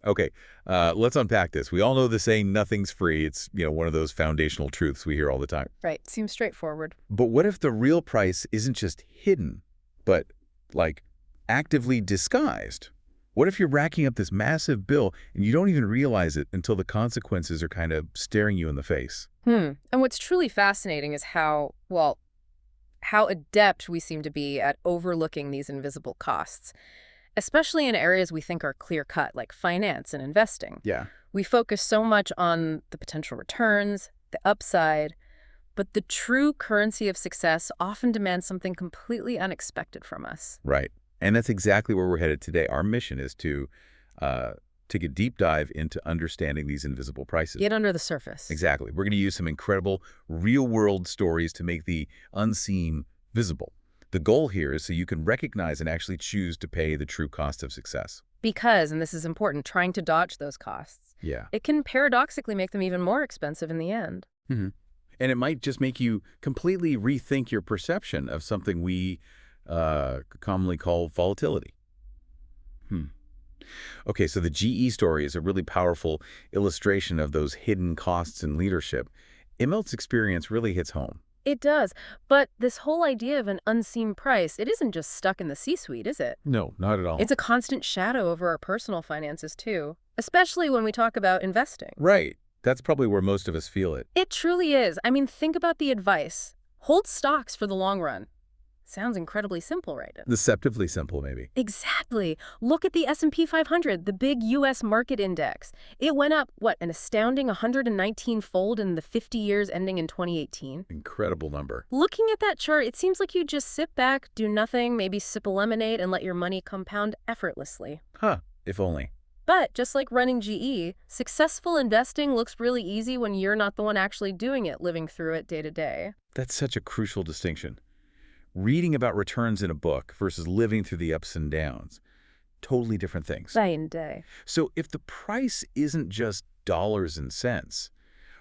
Okay, let's unpack this. We all know the saying, nothing's free. It's, one of those foundational truths we hear all the time. Right. Seems straightforward. But what if the real price isn't just hidden, but, like, actively disguised? What if you're racking up this massive bill and you don't even realize it until the consequences are kind of staring you in the face? And what's truly fascinating is how adept we seem to be at overlooking these invisible costs, especially in areas we think are clear-cut, like finance and investing. Yeah. We focus so much on the potential returns, the upside, but the true currency of success often demands something completely unexpected from us. Right. And that's exactly where we're headed today. Our mission is to take a deep dive into understanding these invisible prices. Get under the surface. Exactly. We're going to use some incredible real-world stories to make the unseen visible. The goal here is so you can recognize and actually choose to pay the true cost of success. Because, and this is important, trying to dodge those costs, Yeah. it can paradoxically make them even more expensive in the end. And it might just make you completely rethink your perception of something we commonly call volatility. Okay, so the GE story is a really powerful illustration of those hidden costs in leadership. Immelt's experience really hits home. It does. But this whole idea of an unseen price, it isn't just stuck in the C-suite, is it? No, not at all. It's a constant shadow over our personal finances, too, especially when we talk about investing. Right. That's probably where most of us feel it. It truly is. I mean, think about the advice. Hold stocks for the long run. Sounds incredibly simple, right? Deceptively simple, maybe. Exactly. Look at the S&P 500, the big U.S. market index. It went up, an astounding 119-fold in the 50 years ending in 2018. Incredible number. Looking at that chart, it seems like you just sit back, do nothing, maybe sip a lemonade, and let your money compound effortlessly. Huh, if only. But just like running GE, successful investing looks really easy when you're not the one actually doing it, living through it day to day. That's such a crucial distinction. Reading about returns in a book versus living through the ups and downs. Totally different things. Day and day. So if the price isn't just dollars and cents,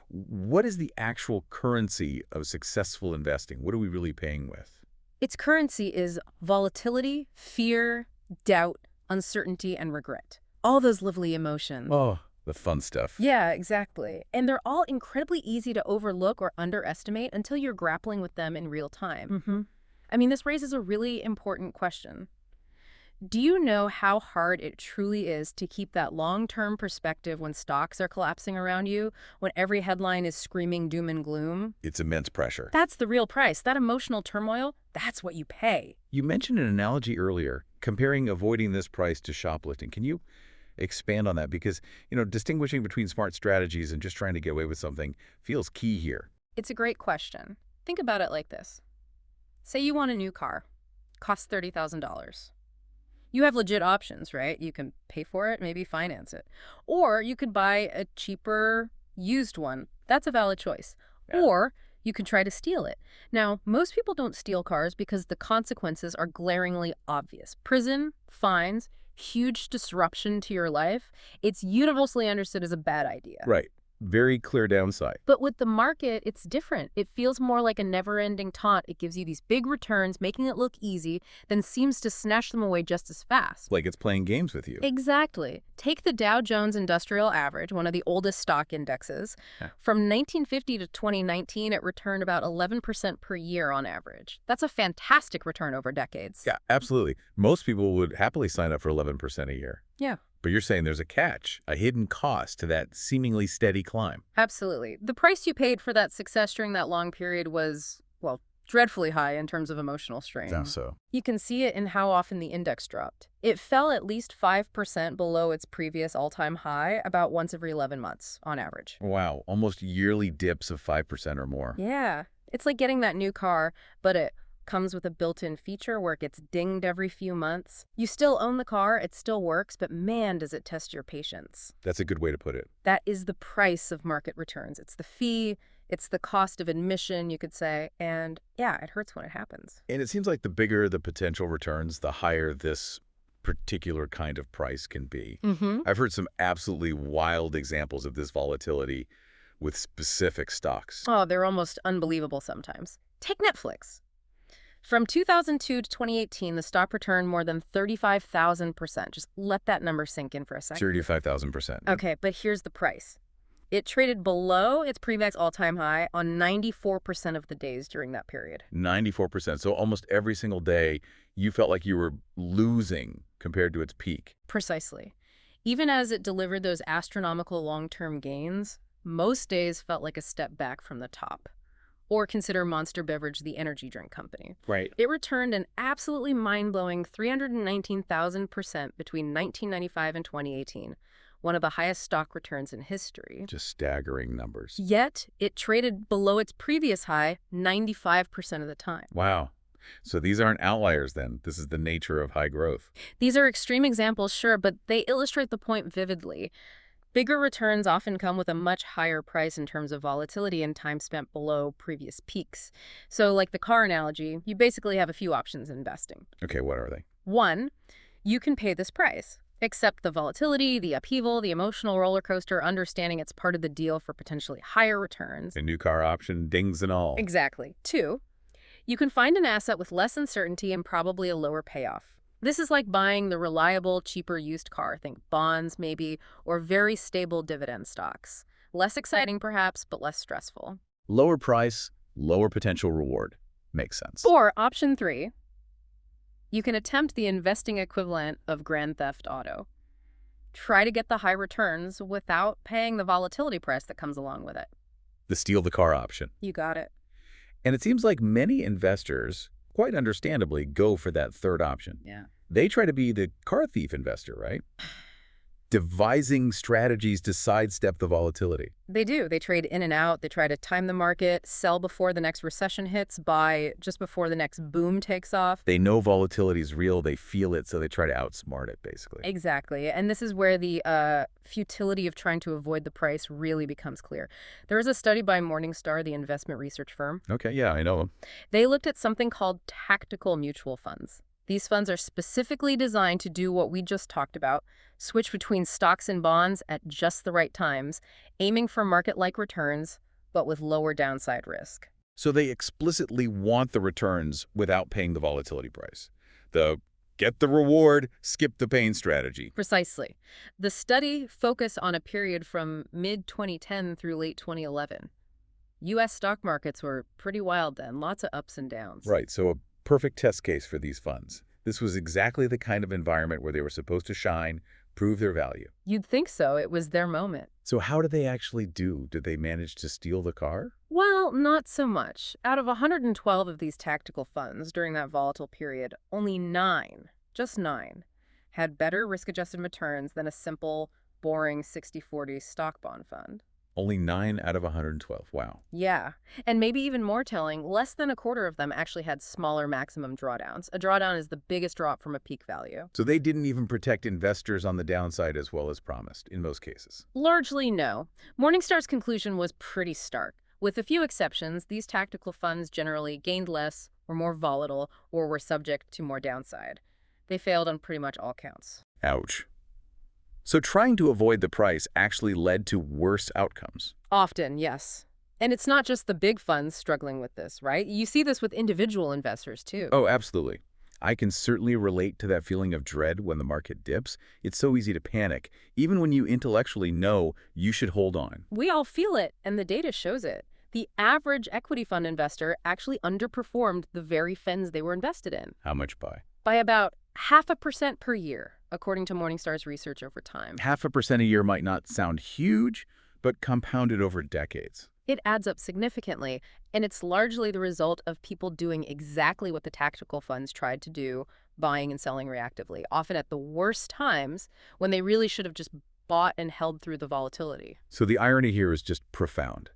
what is the actual currency of successful investing? What are we really paying with? Its currency is volatility, fear, doubt, uncertainty, and regret. All those lovely emotions. Oh, the fun stuff. Yeah, exactly. And they're all incredibly easy to overlook or underestimate until you're grappling with them in real time. I mean, this raises a really important question. Do you know how hard it truly is to keep that long-term perspective when stocks are collapsing around you, when every headline is screaming doom and gloom? It's immense pressure. That's the real price. That emotional turmoil, that's what you pay. You mentioned an analogy earlier, comparing avoiding this price to shoplifting. Can you expand on that? Because, distinguishing between smart strategies and just trying to get away with something feels key here. It's a great question. Think about it like this. Say you want a new car. Costs $30,000. You have legit options, right? You can pay for it, maybe finance it. Or you could buy a cheaper, used one. That's a valid choice. Yeah. Or you could try to steal it. Now, most people don't steal cars because the consequences are glaringly obvious. Prison, fines, huge disruption to your life. It's universally understood as a bad idea. Right. Very clear downside. But with the market, it's different. It feels more like a never-ending taunt. It gives you these big returns, making it look easy, then seems to snatch them away just as fast. Like it's playing games with you. Exactly. Take the Dow Jones Industrial Average, one of the oldest stock indexes. Yeah. From 1950 to 2019, it returned about 11% per year on average. That's a fantastic return over decades. Yeah, absolutely. Most people would happily sign up for 11% a year. Yeah. But you're saying there's a catch, a hidden cost to that seemingly steady climb. Absolutely. The price you paid for that success during that long period was, dreadfully high in terms of emotional strain. How so? You can see it in how often the index dropped. It fell at least 5% below its previous all-time high about once every 11 months on average. Wow, almost yearly dips of 5% or more. Yeah. It's like getting that new car, but it comes with a built-in feature where it gets dinged every few months. You still own the car, it still works, but man, does it test your patience. That's a good way to put it. That is the price of market returns. It's the fee, it's the cost of admission, you could say, and yeah, it hurts when it happens. And it seems like the bigger the potential returns, the higher this particular kind of price can be. I've heard some absolutely wild examples of this volatility with specific stocks. Oh, they're almost unbelievable sometimes. Take Netflix. From 2002 to 2018, the stock returned more than 35,000%. Just let that number sink in for a second. 35,000%. Okay, but here's the price. It traded below its previous all-time high on 94% of the days during that period. 94%. So almost every single day, you felt like you were losing compared to its peak. Precisely. Even as it delivered those astronomical long-term gains, most days felt like a step back from the top. Or consider Monster Beverage the energy drink company. Right. It returned an absolutely mind-blowing 319,000% between 1995 and 2018, one of the highest stock returns in history. Just staggering numbers. Yet, it traded below its previous high 95% of the time. Wow. So these aren't outliers then. This is the nature of high growth. These are extreme examples, sure, but they illustrate the point vividly. Bigger returns often come with a much higher price in terms of volatility and time spent below previous peaks. So like the car analogy, you basically have a few options in investing. Okay, what are they? 1, you can pay this price. Accept the volatility, the upheaval, the emotional roller coaster, understanding it's part of the deal for potentially higher returns. A new car option, dings and all. Exactly. 2, you can find an asset with less uncertainty and probably a lower payoff. This is like buying the reliable, cheaper used car, think bonds maybe, or very stable dividend stocks. Less exciting perhaps, but less stressful. Lower price, lower potential reward. Makes sense. Or option 3, you can attempt the investing equivalent of Grand Theft Auto. Try to get the high returns without paying the volatility price that comes along with it. The steal the car option. You got it. And it seems like many investors, quite understandably, go for that third option. Yeah. They try to be the car thief investor, right? Devising strategies to sidestep the volatility. They do. They trade in and out. They try to time the market, sell before the next recession hits, buy just before the next boom takes off. They know volatility is real. They feel it, so they try to outsmart it, basically. Exactly. And this is where the futility of trying to avoid the price really becomes clear. There was a study by Morningstar, the investment research firm. Okay, yeah, I know them. They looked at something called tactical mutual funds. These funds are specifically designed to do what we just talked about, switch between stocks and bonds at just the right times, aiming for market-like returns, but with lower downside risk. So they explicitly want the returns without paying the volatility price. The get the reward, skip the pain strategy. Precisely. The study focused on a period from mid-2010 through late 2011. U.S. stock markets were pretty wild then, lots of ups and downs. Right, so a perfect test case for these funds. This was exactly the kind of environment where they were supposed to shine, prove their value. You'd think so. It was their moment. So how did they actually do? Did they manage to steal the car? Well, not so much. Out of 112 of these tactical funds during that volatile period, only 9, just 9, had better risk-adjusted returns than a simple, boring 60-40 stock bond fund. Only 9 out of 112. Wow. Yeah. And maybe even more telling, less than a quarter of them actually had smaller maximum drawdowns. A drawdown is the biggest drop from a peak value. So they didn't even protect investors on the downside as well as promised, in most cases. Largely no. Morningstar's conclusion was pretty stark. With a few exceptions, these tactical funds generally gained less, were more volatile, or were subject to more downside. They failed on pretty much all counts. Ouch. So trying to avoid the price actually led to worse outcomes. Often, yes. And it's not just the big funds struggling with this, right? You see this with individual investors, too. Oh, absolutely. I can certainly relate to that feeling of dread when the market dips. It's so easy to panic, even when you intellectually know you should hold on. We all feel it, and the data shows it. The average equity fund investor actually underperformed the very funds they were invested in. How much by? By about 0.5% per year, according to Morningstar's research over time. 0.5% a year might not sound huge, but compounded over decades. It adds up significantly, and it's largely the result of people doing exactly what the tactical funds tried to do, buying and selling reactively, often at the worst times when they really should have just bought and held through the volatility. So the irony here is just profound.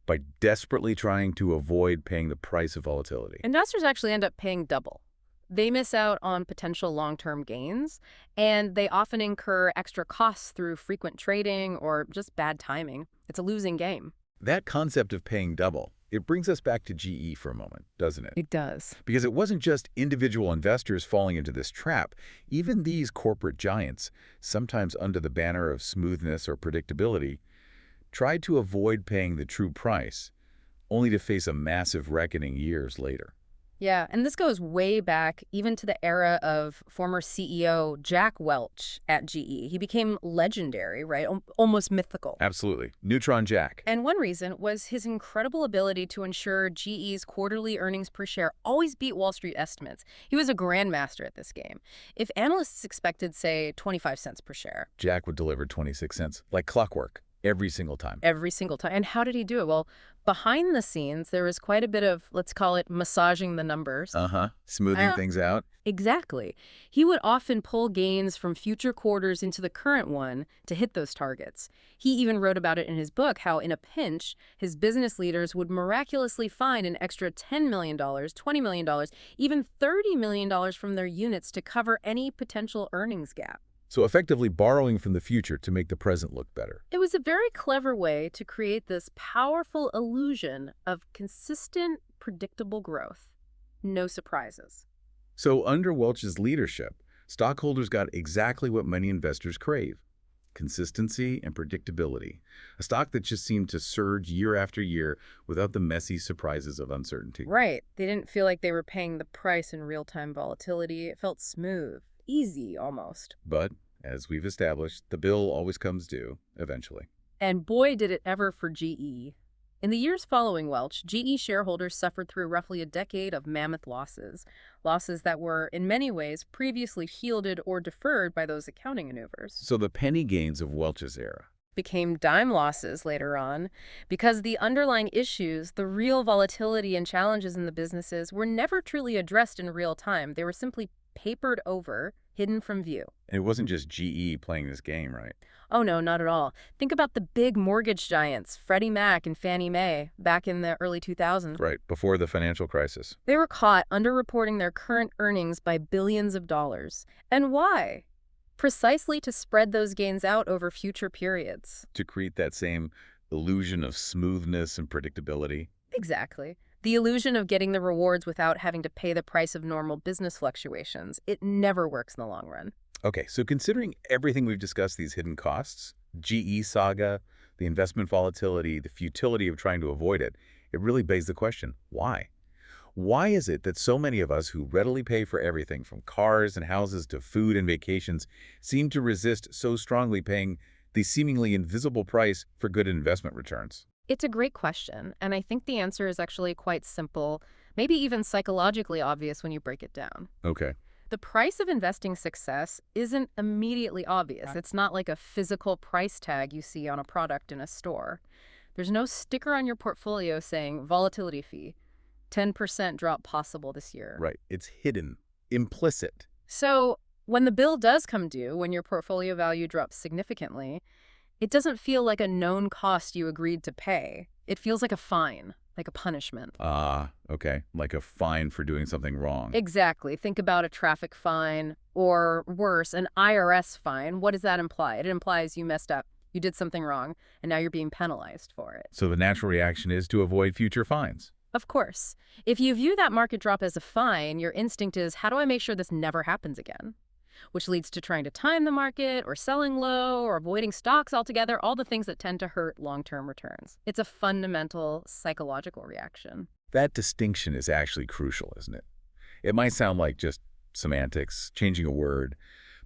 By desperately trying to avoid paying the price of volatility, Investors actually end up paying double. They miss out on potential long-term gains, and they often incur extra costs through frequent trading or just bad timing. It's a losing game. that concept of paying double, it brings us back to GE for a moment, doesn't it? It does. Because it wasn't just individual investors falling into this trap. Even these corporate giants, sometimes under the banner of smoothness or predictability, tried to avoid paying the true price, only to face a massive reckoning years later. Yeah, and this goes way back, even to the era of former CEO Jack Welch at GE. He became legendary, right? Almost mythical. Absolutely. Neutron Jack. And one reason was his incredible ability to ensure GE's quarterly earnings per share always beat Wall Street estimates. He was a grandmaster at this game. If analysts expected, say, 25 cents per share, Jack would deliver 26 cents, like clockwork, every single time. every single time. And how did he do it? Well, behind the scenes, there was quite a bit of, let's call it, massaging the numbers. Smoothing things out. Exactly. He would often pull gains from future quarters into the current one to hit those targets. He even wrote about it in his book, how in a pinch, his business leaders would miraculously find an extra $10 million, $20 million, even $30 million from their units to cover any potential earnings gap. So effectively borrowing from the future to make the present look better. It was a very clever way to create this powerful illusion of consistent, predictable growth. No surprises. So under Welch's leadership, stockholders got exactly what many investors crave: consistency and predictability. A stock that just seemed to surge year after year without the messy surprises of uncertainty. Right. They didn't feel like they were paying the price in real-time volatility. It felt smooth, easy almost. But, as we've established, the bill always comes due, eventually. And boy, did it ever for GE. In the years following Welch, GE shareholders suffered through roughly a decade of mammoth losses that were, in many ways, previously shielded or deferred by those accounting maneuvers. So the penny gains of Welch's era Became dime losses later on because the underlying issues, the real volatility and challenges in the businesses, were never truly addressed in real time. They were simply papered over, hidden from view. And it wasn't just GE playing this game, right? Oh, no, not at all. Think about the big mortgage giants, Freddie Mac and Fannie Mae, back in the early 2000s. Right, before the financial crisis. They were caught underreporting their current earnings by billions of dollars. And why? Precisely to spread those gains out over future periods. To create that same illusion of smoothness and predictability. Exactly. The illusion of getting the rewards without having to pay the price of normal business fluctuations. It never works in the long run. Okay, so considering everything we've discussed, these hidden costs, GE saga, the investment volatility, the futility of trying to avoid it, it really begs the question, why? Why is it that so many of us who readily pay for everything from cars and houses to food and vacations seem to resist so strongly paying the seemingly invisible price for good investment returns? It's a great question, and I think the answer is actually quite simple, maybe even psychologically obvious when you break it down. Okay. The price of investing success isn't immediately obvious. It's not like a physical price tag you see on a product in a store. There's no sticker on your portfolio saying volatility fee, 10% drop possible this year. Right. It's hidden, implicit. So when the bill does come due, when your portfolio value drops significantly, it doesn't feel like a known cost you agreed to pay. It feels like a fine, like a punishment. Okay. Like a fine for doing something wrong. Exactly. Think about a traffic fine, or worse, an IRS fine. What does that imply? It implies you messed up. You did something wrong, and now you're being penalized for it. So the natural reaction is to avoid future fines. Of course. If you view that market drop as a fine, your instinct is, how do I make sure this never happens again? Which leads to trying to time the market, or selling low, or avoiding stocks altogether, all the things that tend to hurt long-term returns. It's a fundamental psychological reaction. That distinction is actually crucial, isn't it? It might sound like just semantics, changing a word,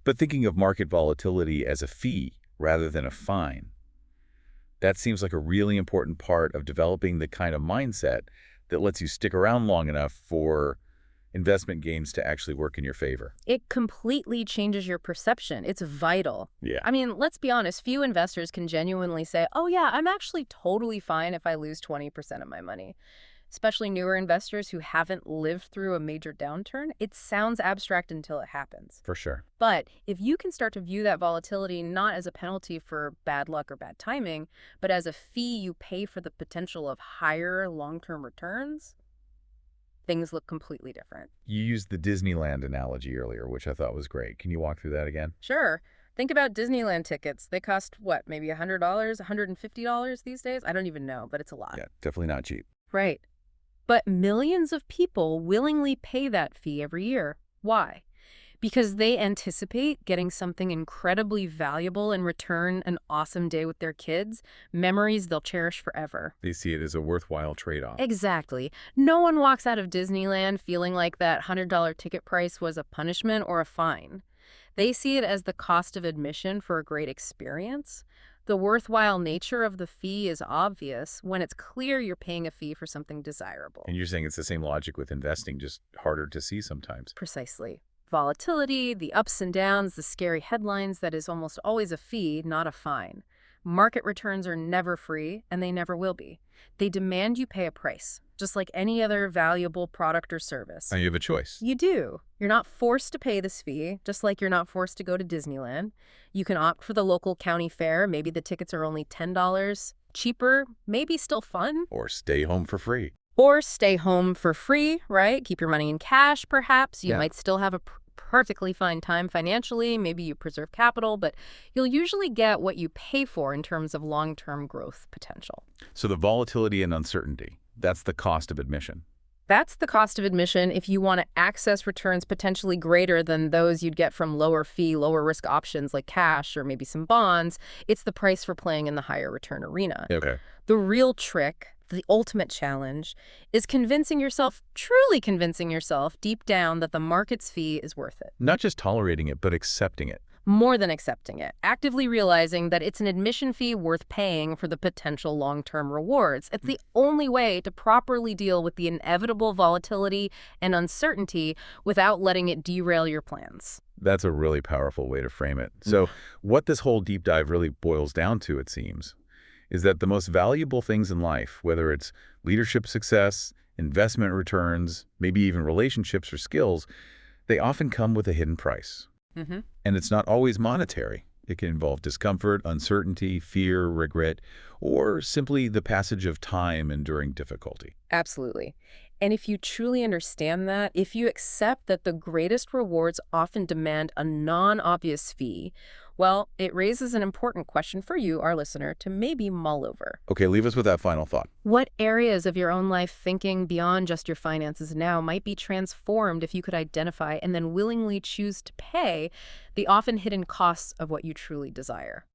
but thinking of market volatility as a fee rather than a fine. That seems like a really important part of developing the kind of mindset that lets you stick around long enough for investment gains to actually work in your favor. It completely changes your perception. It's vital. Yeah. I mean, let's be honest, few investors can genuinely say, oh yeah, I'm actually totally fine if I lose 20% of my money. Especially newer investors who haven't lived through a major downturn. It sounds abstract until it happens. For sure. But if you can start to view that volatility not as a penalty for bad luck or bad timing, but as a fee you pay for the potential of higher long-term returns, things look completely different. You used the Disneyland analogy earlier, which I thought was great. Can you walk through that again? Sure. Think about Disneyland tickets. They cost, what, maybe $100, $150 these days? I don't even know, but it's a lot. Yeah, definitely not cheap. Right. But millions of people willingly pay that fee every year. Why? because they anticipate getting something incredibly valuable in return, an awesome day with their kids, memories they'll cherish forever. They see it as a worthwhile trade-off. Exactly. No one walks out of Disneyland feeling like that $100 ticket price was a punishment or a fine. They see it as the cost of admission for a great experience. The worthwhile nature of the fee is obvious when it's clear you're paying a fee for something desirable. And you're saying it's the same logic with investing, just harder to see sometimes. Precisely. Volatility, the ups and downs, the scary headlines, that is almost always a fee, not a fine. Market returns are never free, and they never will be. They demand you pay a price, just like any other valuable product or service. And you have a choice. You do. You're not forced to pay this fee, just like you're not forced to go to Disneyland. You can opt for the local county fair. Maybe the tickets are only $10. Cheaper, maybe still fun. Or stay home for free. Or stay home for free, right? Keep your money in cash, perhaps. You might still have a perfectly fine time financially. Maybe you preserve capital, but you'll usually get what you pay for in terms of long-term growth potential. So the volatility and uncertainty, that's the cost of admission. That's the cost of admission if you want to access returns potentially greater than those you'd get from lower fee, lower risk options like cash or maybe some bonds. It's the price for playing in the higher return arena. Okay. The real trick, the ultimate challenge, is convincing yourself, truly convincing yourself deep down that the market's fee is worth it. Not just tolerating it, but accepting it. More than accepting it, actively realizing that it's an admission fee worth paying for the potential long-term rewards. It's the only way to properly deal with the inevitable volatility and uncertainty without letting it derail your plans. That's a really powerful way to frame it. So what this whole deep dive really boils down to, it seems, is that the most valuable things in life, whether it's leadership success, investment returns, maybe even relationships or skills, they often come with a hidden price. And it's not always monetary. It can involve discomfort, uncertainty, fear, regret, or simply the passage of time enduring difficulty. Absolutely. And if you truly understand that, if you accept that the greatest rewards often demand a non-obvious fee, well, it raises an important question for you, our listener, to maybe mull over. Okay, leave us with that final thought. What areas of your own life thinking beyond just your finances now might be transformed if you could identify and then willingly choose to pay the often hidden costs of what you truly desire?